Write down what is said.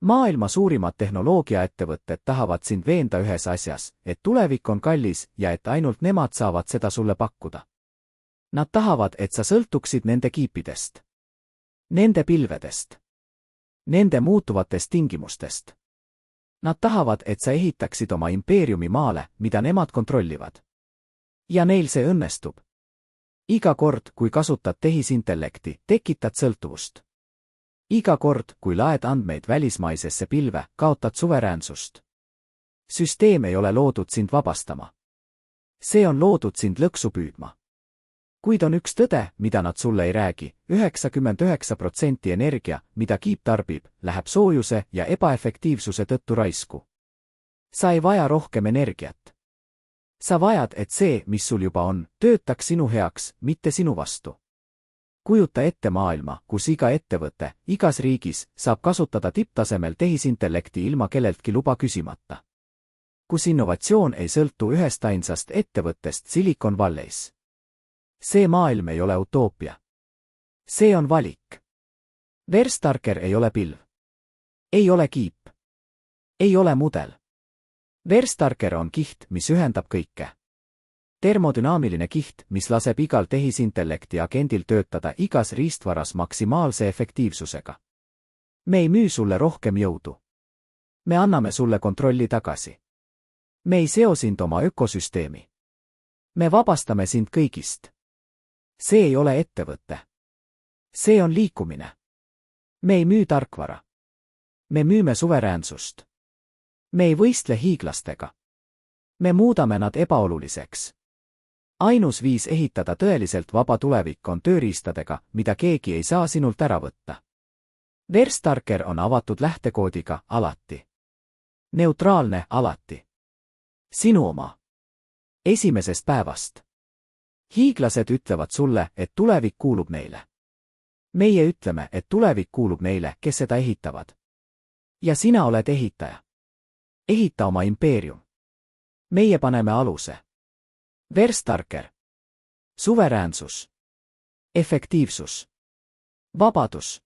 Maailma suurimad tehnoloogiaettevõtted tahavad sind veenda ühes asjas, et tulevik on kallis ja et ainult nemad saavad seda sulle pakkuda. Nad tahavad, et sa sõltuksid nende kiipidest. Nende pilvedest. Nende muutuvatest tingimustest. Nad tahavad, et sa ehitaksid oma impeeriumi maale, mida nemad kontrollivad. Ja neil see õnnestub. Iga kord, kui kasutad tehisintellekti, tekitad sõltuvust. Iga kord, kui laed andmeid välismaisesse pilve, kaotad suveräänsust. Süsteem ei ole loodud sind vabastama. See on loodud sind lõksu püüdma. Kuid on üks tõde, mida nad sulle ei räägi, 99% energia, mida kiip tarbib, läheb soojuse ja ebaefektiivsuse tõttu raisku. Sa ei vaja rohkem energiat. Sa vajad, et see, mis sul juba on, töötaks sinu heaks, mitte sinu vastu. Kujuta ette maailma, kus iga ettevõte, igas riigis, saab kasutada tipptasemel tehisintellekti ilma kelleltki luba küsimata. Kus innovatsioon ei sõltu ühest ainsast ettevõttest Silicon Valley's. See maailm ei ole utoopia. See on valik. Verstarker ei ole pilv. Ei ole kiip. Ei ole mudel. Verstarker on kiht, mis ühendab kõike. Termodünaamiline kiht, mis laseb igal tehisintellekti agendil töötada igas riistvaras maksimaalse efektiivsusega. Me ei müü sulle rohkem jõudu. Me anname sulle kontrolli tagasi. Me ei seo sind oma ökosüsteemi. Me vabastame sind kõigist. See ei ole ettevõte. See on liikumine. Me ei müü tarkvara. Me müüme suveräänsust. Me ei võistle hiiglastega. Me muudame nad ebaoluliseks. Ainus viis ehitada tõeliselt vaba tulevik on tööriistadega, mida keegi ei saa sinult ära võtta. Verstarker on avatud lähtekoodiga alati. Neutraalne alati. Sinu oma. Esimesest päevast. Hiiglased ütlevad sulle, et tulevik kuulub neile. Meie ütleme, et tulevik kuulub neile, kes seda ehitavad. Ja sina oled ehitaja. Ehita oma impeerium. Meie paneme aluse. Verstarker. Suveräänsus. Efektiivsus. Vabadus.